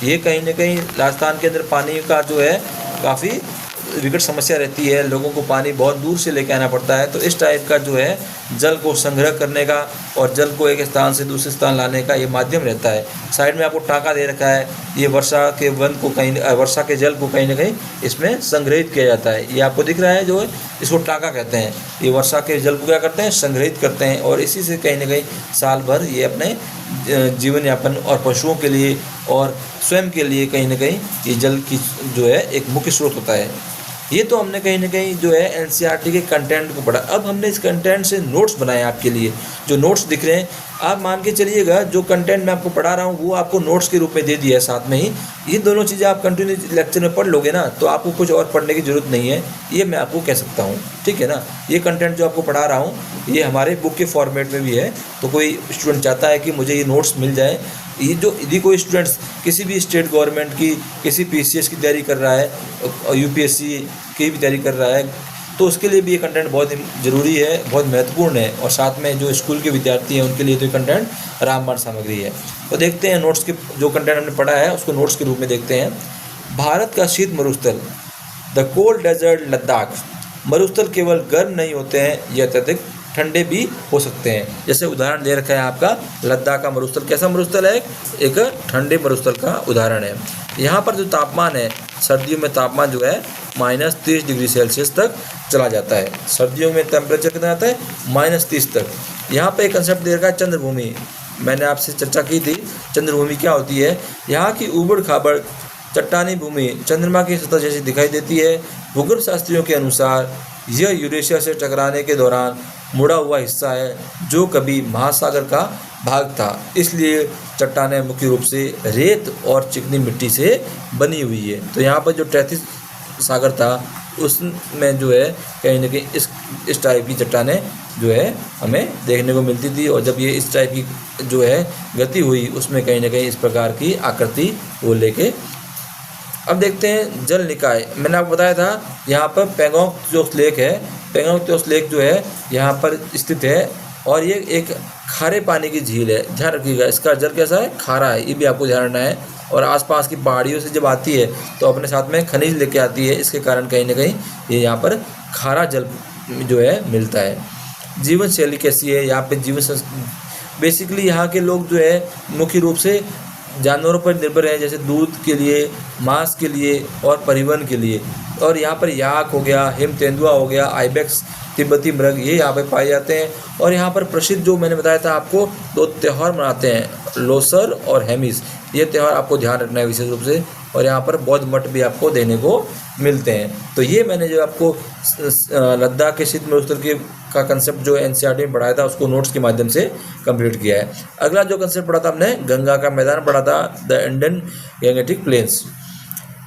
ये कहीं ना कहीं राजस्थान के अंदर पानी का जो है काफ़ी विकट समस्या रहती है, लोगों को पानी बहुत दूर से लेके आना पड़ता है। तो इस टाइप का जो है जल को संग्रह करने का और जल को एक स्थान से दूसरे स्थान लाने का ये माध्यम रहता है। साइड में आपको टाँका दे रखा है, ये वर्षा के जल को कहीं ना कहीं इसमें संग्रहित किया जाता है। ये आपको दिख रहा है, जो है इसको टाँका कहते हैं। ये वर्षा के जल को क्या करते हैं? संग्रहित करते हैं, और इसी से कहीं ना कहीं साल भर ये अपने जीवन यापन और पशुओं के लिए और स्वयं के लिए कहीं ना कहीं ये जल की जो है एक मुख्य स्रोत होता है। ये तो हमने कहीं ना कहीं जो है एनसीईआरटी के कंटेंट को पढ़ा। अब हमने इस कंटेंट से नोट्स बनाए आपके लिए। जो नोट्स दिख रहे हैं आप मान के चलिएगा जो कंटेंट मैं आपको पढ़ा रहा हूँ वो आपको नोट्स के रूप में दे दिया है साथ में ही। ये दोनों चीज़ें आप कंटिन्यू लेक्चर में पढ़ लोगे ना तो आपको कुछ और पढ़ने की ज़रूरत नहीं है, ये मैं आपको कह सकता हूँ, ठीक है ना। ये कंटेंट जो आपको पढ़ा रहा हूँ ये हमारे बुक के फॉर्मेट में भी है, तो कोई स्टूडेंट चाहता है कि मुझे ये नोट्स मिल जाए, यदि कोई स्टूडेंट्स किसी भी स्टेट गवर्नमेंट की, किसी PCS की तैयारी कर रहा है, UPSC की भी तैयारी कर रहा है, तो उसके लिए भी ये कंटेंट बहुत ज़रूरी है, बहुत महत्वपूर्ण है। और साथ में जो स्कूल के विद्यार्थी हैं उनके लिए तो ये कंटेंट रामबाण सामग्री है। तो देखते हैं नोट्स के जो कंटेंट हमने पढ़ा है उसको नोट्स के रूप में देखते हैं। भारत का शीत मरुस्थल, द कोल्ड डेजर्ट लद्दाख। मरुस्थल केवल गर्म नहीं होते हैं, ये अत्यधिक ठंडे भी हो सकते हैं। जैसे उदाहरण दे रखा है आपका लद्दाख का मरुस्थल, कैसा मरुस्थल है, एक ठंडे मरुस्थल का उदाहरण है। यहाँ पर जो तापमान है, सर्दियों में तापमान जो है -30 डिग्री सेल्सियस तक चला जाता है। सर्दियों में टेम्परेचर कितना आता है, -30 तक। यहाँ पे एक कंसेप्ट दे रखा है चंद्रभूमि, मैंने आपसे चर्चा की थी। चंद्रभूमि क्या होती है, यहाँ की ऊबड़ खाबड़ चट्टानी भूमि चंद्रमा की सतह जैसी दिखाई देती है। भूगर्भ शास्त्रियों के अनुसार यह यूरेशिया से टकराने के दौरान मुड़ा हुआ हिस्सा है जो कभी महासागर का भाग था, इसलिए चट्टानें मुख्य रूप से रेत और चिकनी मिट्टी से बनी हुई है। तो यहाँ पर जो ट्रैथिस सागर था उसमें जो है कहीं ना कहीं इस टाइप की चट्टानें जो है हमें देखने को मिलती थी, और जब ये इस टाइप की जो है गति हुई उसमें कहीं ना कहीं इस प्रकार की आकृति वो लेके। अब देखते हैं जल निकाय, मैंने आपको बताया था यहाँ पर पैंगोंग त्सो लेक है, पैंगोंग त्सो लेक जो है यहाँ पर स्थित है, और ये एक खारे पानी की झील है। ध्यान रखिएगा इसका जल कैसा है, खारा है, ये भी आपको ध्यान रखना है। और आसपास की पहाड़ियों से जब आती है तो अपने साथ में खनिज लेके आती है, इसके कारण कहीं ना कहीं ये यहाँ पर खारा जल जो है मिलता है। जीवन शैली कैसी है यहाँ पे, जीवन बेसिकली यहाँ के लोग जो है मुख्य रूप से जानवरों पर निर्भर है, जैसे दूध के लिए, मांस के लिए और परिवहन के लिए। और यहाँ पर याक हो गया, हिम तेंदुआ हो गया, आइबेक्स, तिब्बती मृग, ये यहाँ पे पाए जाते हैं। और यहाँ पर प्रसिद्ध जो मैंने बताया था आपको 2 त्यौहार मनाते हैं, लोसर और हेमिस, ये त्यौहार आपको ध्यान रखना है विशेष रूप से। और यहाँ पर बौद्ध मठ भी आपको देखने को मिलते हैं। तो ये मैंने जो आपको लद्दाख के शीत मरुस्थल का कंसेप्ट जो NCERT में पढ़ाया था उसको नोट्स के माध्यम से कंप्लीट किया है। अगला जो कंसेप्ट पढ़ा था हमने, गंगा का मैदान पढ़ा था, द इंडियन गैंगेटिक प्लेन्स।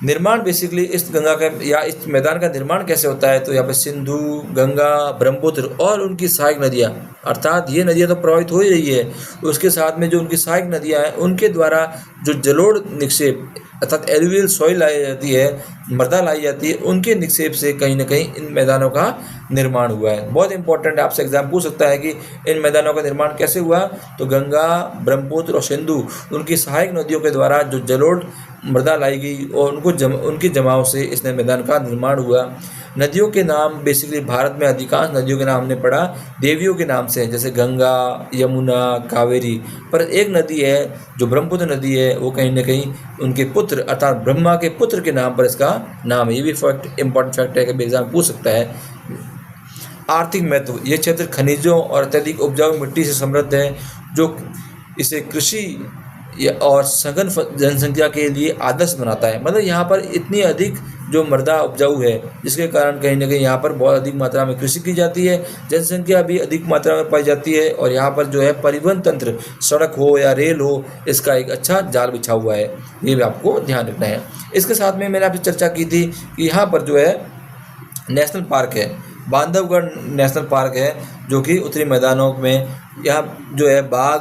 निर्माण बेसिकली इस गंगा का या इस मैदान का निर्माण कैसे होता है, तो यहाँ पर सिंधु, गंगा, ब्रह्मपुत्र और उनकी सहायक नदियाँ, अर्थात ये नदियाँ तो प्रभावित हो ही रही है, उसके साथ में जो उनकी सहायक नदियाँ हैं उनके द्वारा जो जलोढ़ निक्षेप अर्थात एलुवियल सॉइल लाई जाती है, मृदा लाई जाती है, उनके निक्षेप से कहीं ना कहीं इन मैदानों का निर्माण हुआ है। बहुत इंपॉर्टेंट है, आपसे एग्जाम पूछ सकता है कि इन मैदानों का निर्माण कैसे हुआ, तो गंगा, ब्रह्मपुत्र और सिंधु उनकी सहायक नदियों के द्वारा जो जलोढ़ मृदा लाई गई और उनके जमाव से इस मैदान का निर्माण हुआ। नदियों के नाम बेसिकली भारत में अधिकांश नदियों के नाम हमने पढ़ा देवियों के नाम से हैं, जैसे गंगा, यमुना, कावेरी। पर एक नदी है जो ब्रह्मपुत्र नदी है, वो कहीं ना कहीं उनके पुत्र अर्थात ब्रह्मा के पुत्र के नाम पर इसका नाम है। ये भी फैक्ट इंपॉर्टेंट फैक्ट है कि एग्जाम पूछ सकता है। आर्थिक महत्व, ये क्षेत्र खनिजों और अत्यधिक उपजाऊ मिट्टी से समृद्ध है जो इसे कृषि और सघन जनसंख्या के लिए आदर्श बनाता है। मतलब यहाँ पर इतनी अधिक जो मृदा उपजाऊ है जिसके कारण कहीं ना कहीं यहाँ पर बहुत अधिक मात्रा में कृषि की जाती है, जनसंख्या भी अधिक मात्रा में पाई जाती है, और यहाँ पर जो है परिवहन तंत्र, सड़क हो या रेल हो, इसका एक अच्छा जाल बिछा हुआ है, ये भी आपको ध्यान रखना है। इसके साथ में मैंने आपसे चर्चा की थी कि यहाँ पर जो है नेशनल पार्क है, बांधवगढ़ नेशनल पार्क है, जो कि उत्तरी मैदानों में यहाँ जो है बाघ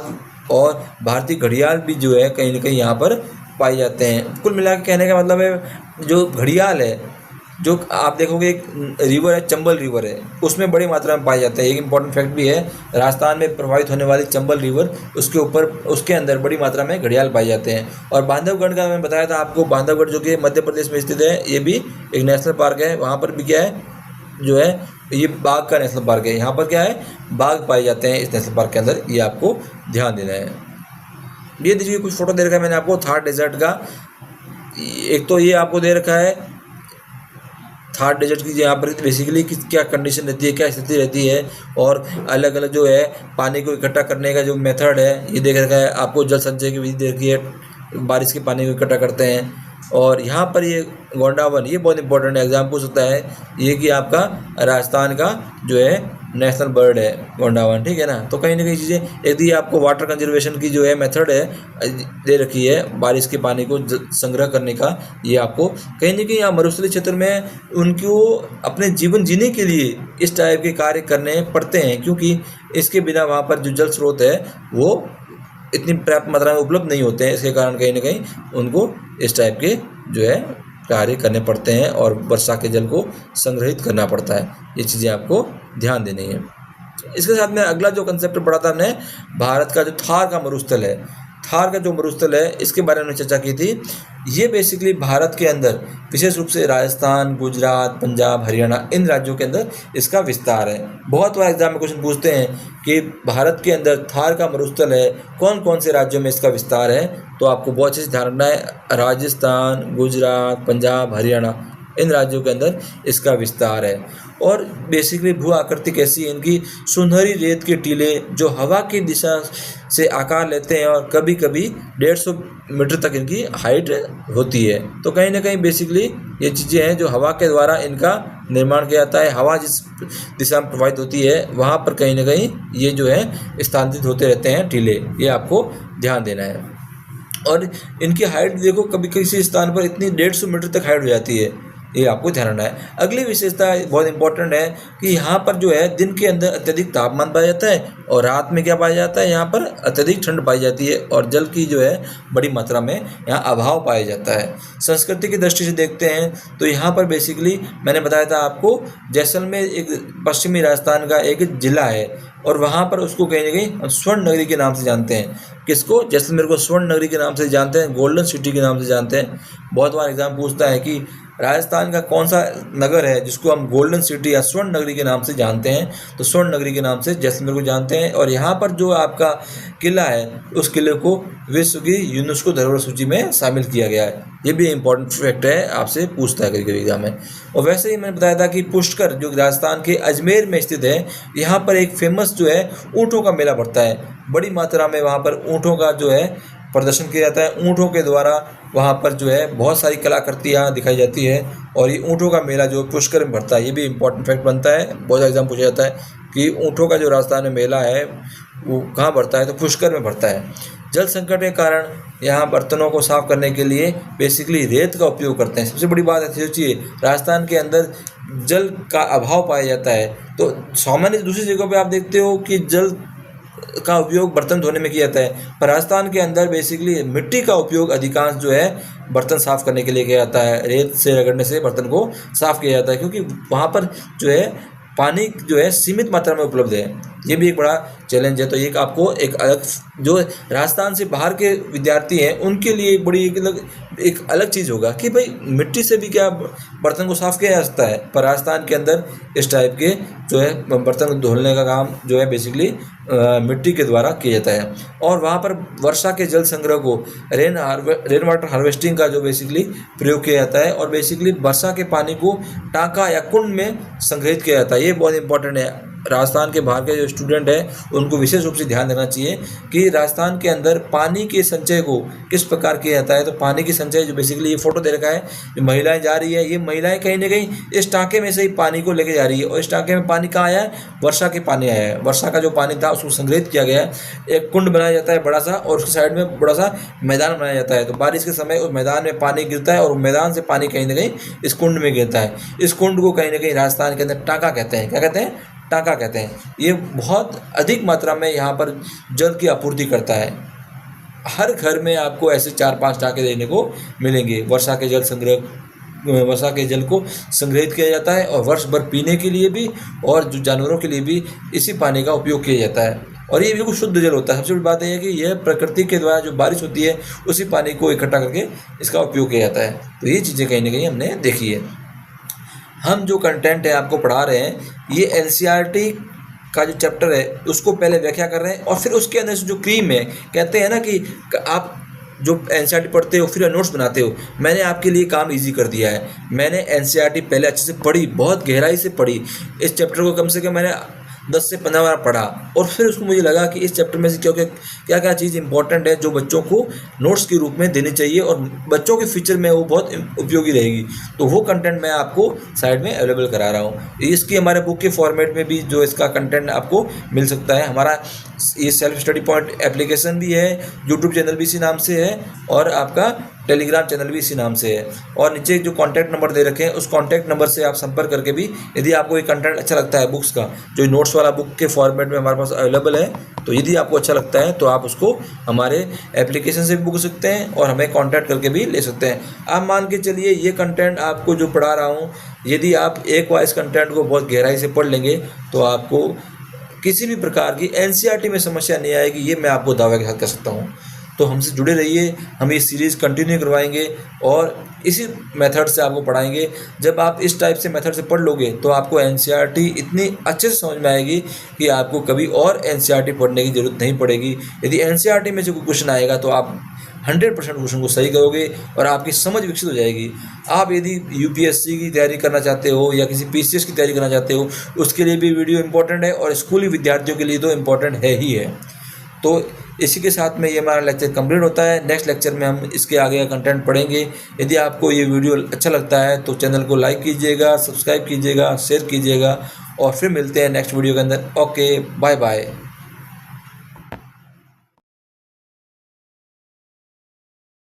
और भारतीय घड़ियाल भी जो है कहीं ना कहीं यहाँ पर पाए जाते हैं। कुल मिला के कहने का मतलब है जो घड़ियाल है, जो आप देखोगे एक रिवर है, चंबल रिवर है, उसमें बड़ी मात्रा में पाए जाते हैं। एक इम्पॉर्टेंट फैक्ट भी है, राजस्थान में प्रभावित होने वाली चंबल रिवर, उसके ऊपर उसके अंदर बड़ी मात्रा में घड़ियाल पाए जाते हैं। और बांधवगढ़ का मैंने बताया था आपको, बांधवगढ़ जो कि मध्य प्रदेश में स्थित है, ये भी एक नेशनल पार्क है। वहाँ पर भी क्या है जो है ये बाघ का नेशनल पार्क है, यहाँ पर क्या है बाघ पाए जाते हैं इस नेशनल पार्क के अंदर, ये आपको ध्यान देना है। ये देखिए कुछ फोटो दे रखा है मैंने आपको थार डेजर्ट का। एक तो ये आपको दे रखा है थार डेजर्ट की, यहाँ पर बेसिकली क्या कंडीशन रहती है, क्या स्थिति रहती है, और अलग अलग जो है पानी को इकट्ठा करने का जो मेथड है ये देख रखा है आपको। जल संचय की विधि देखी है, बारिश के पानी को इकट्ठा करते हैं। और यहाँ पर ये गोंडावन, ये बहुत इंपॉर्टेंट है, एग्जाम पूछ सकता है ये कि आपका राजस्थान का जो है नेशनल बर्ड है गोंडावन, ठीक है ना। तो कहीं ना कहीं चीज़ें, यदि आपको वाटर कंजर्वेशन की जो है मेथड है दे रखी है बारिश के पानी को संग्रह करने का, ये आपको कहीं ना कहीं यहाँ मरुस्थलीय क्षेत्र में उनको अपने जीवन जीने के लिए इस टाइप के कार्य करने पड़ते हैं, क्योंकि इसके बिना वहाँ पर जो जल स्रोत है वो इतनी पर्याप्त मात्रा में उपलब्ध नहीं होते हैं। इसके कारण कहीं ना कहीं उनको इस टाइप के जो है कार्य करने पड़ते हैं और वर्षा के जल को संग्रहित करना पड़ता है। ये चीज़ें आपको ध्यान देनी है। इसके साथ में अगला जो कंसेप्ट पढ़ा था हमने, भारत का जो थार का मरुस्थल है, थार का जो मरुस्थल है इसके बारे में चर्चा की थी। ये बेसिकली भारत के अंदर विशेष रूप से राजस्थान, गुजरात, पंजाब, हरियाणा, इन राज्यों के अंदर इसका विस्तार है। बहुत बार एग्जाम में क्वेश्चन पूछते हैं कि भारत के अंदर थार का मरुस्थल है, कौन कौन से राज्यों में इसका विस्तार है। तो आपको बहुत अच्छे से ध्यान रखना है, राजस्थान, गुजरात, पंजाब, हरियाणा, इन राज्यों के अंदर इसका विस्तार है। और बेसिकली भू आकृति कैसी है इनकी, सुनहरी रेत के टीले जो हवा की दिशा से आकार लेते हैं और कभी कभी 150 मीटर तक इनकी हाइट होती है। तो कहीं ना कहीं बेसिकली ये चीज़ें हैं जो हवा के द्वारा इनका निर्माण किया जाता है। हवा जिस दिशा में प्रवाहित होती है वहाँ पर कहीं ना कहीं ये जो है स्थानांतरित होते रहते हैं टीले, ये आपको ध्यान देना है। और इनकी हाइट देखो, कभी किसी स्थान पर इतनी 150 मीटर तक हाइट हो जाती है, ये आपको ध्यान रखना है। अगली विशेषता बहुत इंपॉर्टेंट है कि यहाँ पर जो है दिन के अंदर अत्यधिक तापमान पाया जाता है और रात में क्या पाया जाता है, यहाँ पर अत्यधिक ठंड पाई जाती है और जल की जो है बड़ी मात्रा में यहाँ अभाव पाया जाता है। संस्कृति की दृष्टि से देखते हैं तो यहाँ पर बेसिकली मैंने बताया था आपको, जैसलमेर एक पश्चिमी राजस्थान का एक जिला है और वहाँ पर उसको कहीं ना कहीं स्वर्ण नगरी के नाम से जानते हैं। किसको? जैसलमेर को स्वर्ण नगरी के नाम से जानते हैं, गोल्डन सिटी के नाम से जानते हैं। बहुत बार एग्जाम पूछता है कि राजस्थान का कौन सा नगर है जिसको हम गोल्डन सिटी या स्वर्ण नगरी के नाम से जानते हैं, तो स्वर्ण नगरी के नाम से जैसलमेर को जानते हैं। और यहाँ पर जो आपका किला है उस किले को विश्व की यूनेस्को धरोहर सूची में शामिल किया गया है। ये भी इंपॉर्टेंट फैक्ट है, आपसे पूछता है कभी कभी एग्जाम में। और वैसे ही मैंने बताया था कि पुष्कर जो राजस्थान के अजमेर में स्थित है, यहाँ पर एक फेमस जो है ऊँटों का मेला पड़ता है। बड़ी मात्रा में वहाँ पर ऊँटों का जो है प्रदर्शन किया जाता है। ऊँटों के द्वारा वहाँ पर जो है बहुत सारी कलाकृतियाँ दिखाई जाती है और ये ऊँटों का मेला जो पुष्कर में भरता है, ये भी इंपॉर्टेंट फैक्ट बनता है। बहुत एग्जाम पूछा जाता है कि ऊँटों का जो राजस्थान में मेला है वो कहाँ भरता है, तो पुष्कर में भरता है। जल संकट के कारण यहाँ बर्तनों को साफ करने के लिए बेसिकली रेत का उपयोग करते हैं। सबसे बड़ी बात है, सोचिए राजस्थान के अंदर जल का अभाव पाया जाता है, तो सामान्य दूसरी जगहों पे आप देखते हो कि जल का उपयोग बर्तन धोने में किया जाता है, पर राजस्थान के अंदर बेसिकली मिट्टी का उपयोग अधिकांश जो है बर्तन साफ़ करने के लिए किया जाता है। रेत से रगड़ने से बर्तन को साफ़ किया जाता है क्योंकि वहाँ पर जो है पानी जो है सीमित मात्रा में उपलब्ध है। ये भी एक बड़ा चैलेंज है। तो एक आपको एक अलग, जो राजस्थान से बाहर के विद्यार्थी हैं उनके लिए बड़ी एक अलग चीज़ होगा कि भाई मिट्टी से भी क्या बर्तन को साफ़ किया जा सकता है, पर राजस्थान के अंदर इस टाइप के जो है बर्तन धुलने का काम जो है बेसिकली मिट्टी के द्वारा किया जाता है। और वहाँ पर वर्षा के जल संग्रह को रेन वाटर हार्वेस्टिंग का जो बेसिकली प्रयोग किया जाता है और बेसिकली वर्षा के पानी को टाँका या कुंड में संग्रहित किया जाता है। ये बहुत इंपॉर्टेंट है। राजस्थान के बाहर के जो स्टूडेंट हैं उनको विशेष रूप से ध्यान देना चाहिए कि राजस्थान के अंदर पानी के संचय को किस प्रकार किया जाता है। तो पानी की संचय जो बेसिकली ये फोटो दे रखा है, जो महिलाएं जा रही है, ये महिलाएं कहीं ना कहीं इस टाँके में से ही पानी को लेके जा रही है और इस टाँके में पानी कहाँ आया है, वर्षा के पानी आया है। वर्षा का जो पानी था उसको संग्रहित किया गया है। एक कुंड बनाया जाता है बड़ा सा और उसके साइड में बड़ा सा मैदान बनाया जाता है। तो बारिश के समय उस मैदान में पानी गिरता है और मैदान से पानी कहीं ना कहीं इस कुंड में गिरता है। इस कुंड को कहीं ना कहीं राजस्थान के अंदर टाँका कहते हैं। क्या कहते हैं? टाँका कहते हैं। ये बहुत अधिक मात्रा में यहाँ पर जल की आपूर्ति करता है। हर घर में आपको ऐसे 4-5 टाँके देखने को मिलेंगे। वर्षा के जल को संग्रहित किया जाता है और वर्ष भर पीने के लिए भी और जो जानवरों के लिए भी इसी पानी का उपयोग किया जाता है। और ये बिल्कुल शुद्ध जल होता है। सबसे बड़ी बात यह है कि यह प्रकृति के द्वारा जो बारिश होती है उसी पानी को इकट्ठा करके इसका उपयोग किया जाता है। तो ये चीज़ें कहीं ना कहीं हमने देखी है। हम जो कंटेंट है आपको पढ़ा रहे हैं, ये एनसीईआरटी का जो चैप्टर है उसको पहले व्याख्या कर रहे हैं और फिर उसके अंदर से जो क्रीम है, कहते हैं ना कि आप जो एनसीईआरटी पढ़ते हो फिर नोट्स बनाते हो, मैंने आपके लिए काम इजी कर दिया है। मैंने एनसीईआरटी पहले अच्छे से पढ़ी, बहुत गहराई से पढ़ी। इस चैप्टर को कम से कम मैंने 10 से 15 बार पढ़ा और फिर उसको मुझे लगा कि इस चैप्टर में से क्योंकि क्या क्या चीज़ इंपॉर्टेंट है जो बच्चों को नोट्स के रूप में देनी चाहिए और बच्चों के फ्यूचर में वो बहुत उपयोगी रहेगी। तो वो कंटेंट मैं आपको साइड में अवेलेबल करा रहा हूँ। इसकी हमारे बुक के फॉर्मेट में भी जो इसका कंटेंट आपको मिल सकता है। हमारा ये सेल्फ स्टडी पॉइंट एप्लीकेशन भी है, यूट्यूब चैनल भी इसी नाम से है और आपका टेलीग्राम चैनल भी इसी नाम से है। और नीचे जो कॉन्टैक्ट नंबर दे रखे हैं उस कॉन्टैक्ट नंबर से आप संपर्क करके भी, यदि आपको ये कंटेंट अच्छा लगता है बुक्स का, जो नोट्स वाला बुक के फॉर्मेट में हमारे पास अवेलेबल है, तो यदि आपको अच्छा लगता है तो आप उसको हमारे एप्लीकेशन से भी बुक सकते हैं और हमें कॉन्टैक्ट करके भी ले सकते हैं। आप मान के चलिए ये कंटेंट आपको जो पढ़ा रहा हूँ, यदि आप एक बार इस कंटेंट को बहुत गहराई से पढ़ लेंगे तो आपको किसी भी प्रकार की एनसीईआरटी में समस्या नहीं आएगी, ये मैं आपको दावे के साथ कह सकता हूँ। तो हमसे जुड़े रहिए, हम ये सीरीज़ कंटिन्यू करवाएंगे और इसी मेथड से आपको पढ़ाएंगे। जब आप इस टाइप से मेथड से पढ़ लोगे तो आपको एनसीईआरटी इतनी अच्छे से समझ में आएगी कि आपको कभी और एनसीईआरटी पढ़ने की ज़रूरत नहीं पड़ेगी। यदि एनसीईआरटी में से कोई क्वेश्चन आएगा तो आप 100% क्वेश्चन को सही करोगे और आपकी समझ विकसित हो जाएगी। आप यदि यूपीएससी की तैयारी करना चाहते हो या किसी पीसीएस की तैयारी करना चाहते हो, उसके लिए भी वीडियो इंपॉर्टेंट है और स्कूली विद्यार्थियों के लिए तो इम्पॉर्टेंट है ही है। तो इसी के साथ में ये हमारा लेक्चर कंप्लीट होता है। नेक्स्ट लेक्चर में हम इसके आगे का कंटेंट पढ़ेंगे। यदि आपको ये वीडियो अच्छा लगता है तो चैनल को लाइक कीजिएगा, सब्सक्राइब कीजिएगा, शेयर कीजिएगा और फिर मिलते हैं नेक्स्ट वीडियो के अंदर। Okay, bye bye.